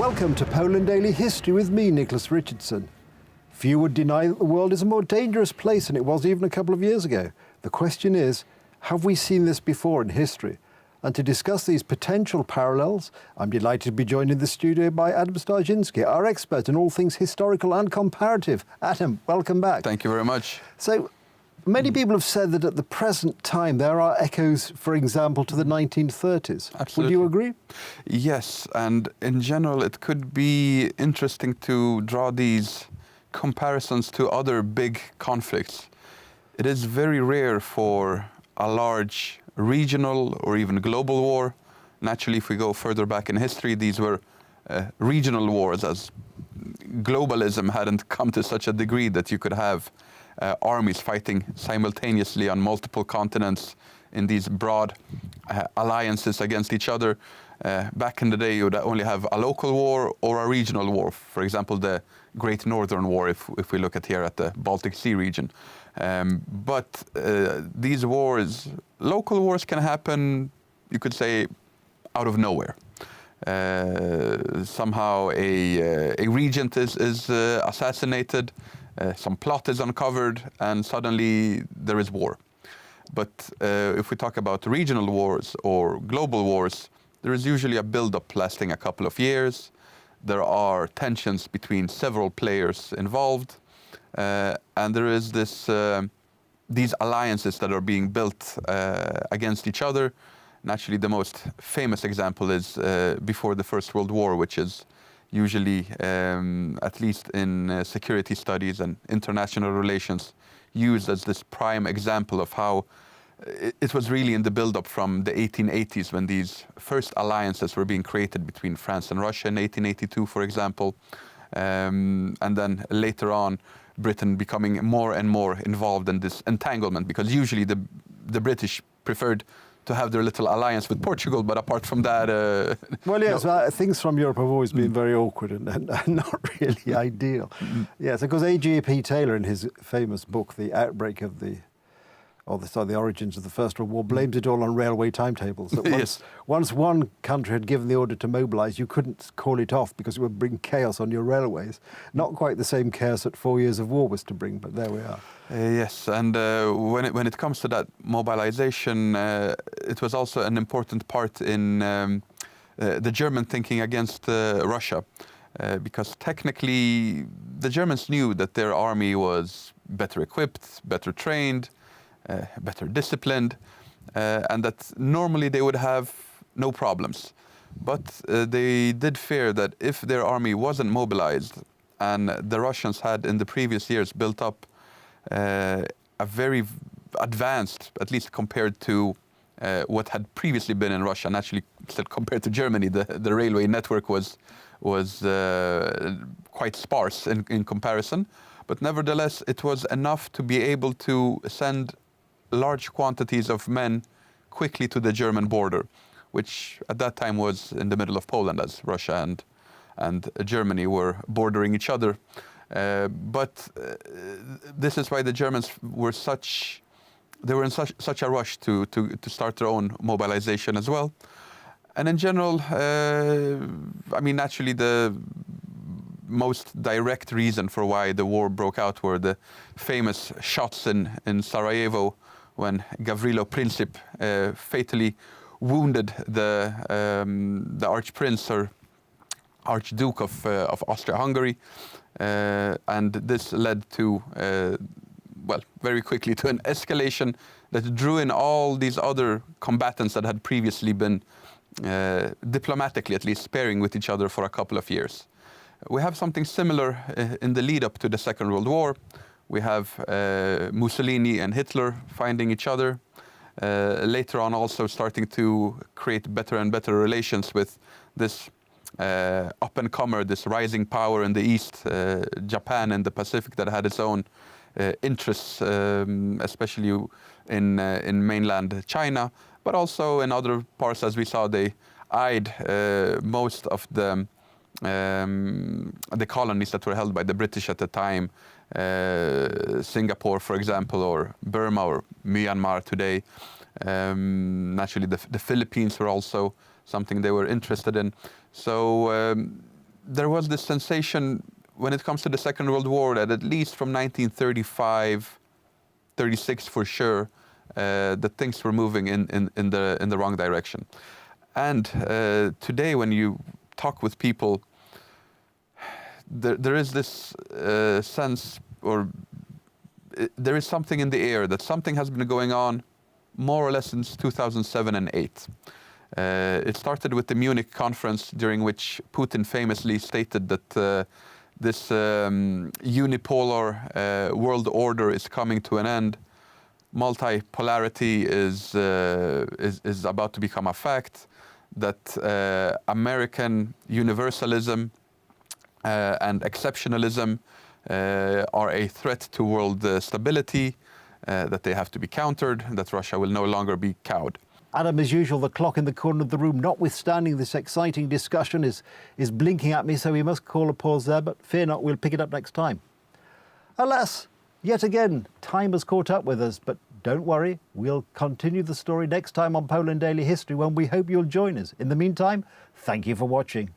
Welcome to Poland Daily History with me, Nicholas Richardson. Few would deny that the world is a more dangerous place than it was even a couple of years ago. The question is, have we seen this before in history? And to discuss these potential parallels, I'm delighted to be joined in the studio by Adam Starzyński, our expert in all things historical and comparative. Adam, welcome back. Thank you very much. So, many people have said that at the present time there are echoes, for example, to the 1930s. Absolutely. Would you agree? Yes, and in general it could be interesting to draw these comparisons to other big conflicts. It is very rare for a large regional or even global war. Naturally, if we go further back in history, these were regional wars, as globalism hadn't come to such a degree that you could have armies fighting simultaneously on multiple continents in these broad alliances against each other. Back in the day, you would only have a local war or a regional war. For example, the Great Northern War, if we look at here at the Baltic Sea region. But these wars, local wars, can happen, you could say, out of nowhere. Somehow a regent is assassinated, some plot is uncovered, and suddenly there is war. But if we talk about regional wars or global wars, there is usually a build-up lasting a couple of years. There are tensions between several players involved, and there is these alliances that are being built against each other. Naturally, the most famous example is before the First World War, which is usually, at least in security studies and international relations, used as this prime example of how it was really in the build-up from the 1880s when these first alliances were being created between France and Russia in 1882, for example, and then later on Britain becoming more and more involved in this entanglement, because usually the British preferred to have their little alliance with Portugal, but apart from that... well, yes, things from Europe have always been very awkward and not really ideal. Yes, because A.J.P. Taylor, in his famous book, The Outbreak of the Origins of the First World War, blames it all on railway timetables. That once one country had given the order to mobilise, you couldn't call it off because it would bring chaos on your railways. Not quite the same chaos that 4 years of war was to bring, but there we are. Yes, and when it comes to that mobilization, it was also an important part in the German thinking against Russia, because technically the Germans knew that their army was better equipped, better trained, better disciplined, and that normally they would have no problems. But they did fear that if their army wasn't mobilized, and the Russians had in the previous years built up a very advanced, at least compared to what had previously been in Russia, and actually still compared to Germany, the railway network was quite sparse in comparison. But nevertheless, it was enough to be able to send large quantities of men quickly to the German border, which at that time was in the middle of Poland, as Russia and Germany were bordering each other. But this is why the Germans were in such a rush to start their own mobilization as well. And in general, I mean, naturally the most direct reason for why the war broke out were the famous shots in Sarajevo when Gavrilo Princip fatally wounded the Archprince or Archduke of Austria-Hungary, and this led to, very quickly to an escalation that drew in all these other combatants that had previously been diplomatically, at least, sparing with each other for a couple of years. We have something similar in the lead up to the Second World War. We have Mussolini and Hitler finding each other. Later on also starting to create better and better relations with this up-and-comer, this rising power in the East, Japan in the Pacific, that had its own interests, especially in mainland China, but also in other parts, as we saw, they eyed most of the colonies that were held by the British at the time, Singapore, for example, or Burma or Myanmar today. Naturally, the Philippines were also something they were interested in. So there was this sensation when it comes to the Second World War that at least from 1935, 36 for sure, that things were moving in the wrong direction. And today, when you talk with people, there is this sense, or there is something in the air that something has been going on more or less since 2007 and 8. It started with the Munich conference, during which Putin famously stated that this unipolar world order is coming to an end. Multipolarity is about to become a fact. That American universalism and exceptionalism are a threat to world stability, that they have to be countered, that Russia will no longer be cowed. Adam, as usual, the clock in the corner of the room, notwithstanding this exciting discussion, is blinking at me, so we must call a pause there, but fear not, we'll pick it up next time. Alas, yet again, time has caught up with us, but don't worry, we'll continue the story next time on Poland Daily History, when we hope you'll join us. In the meantime, thank you for watching.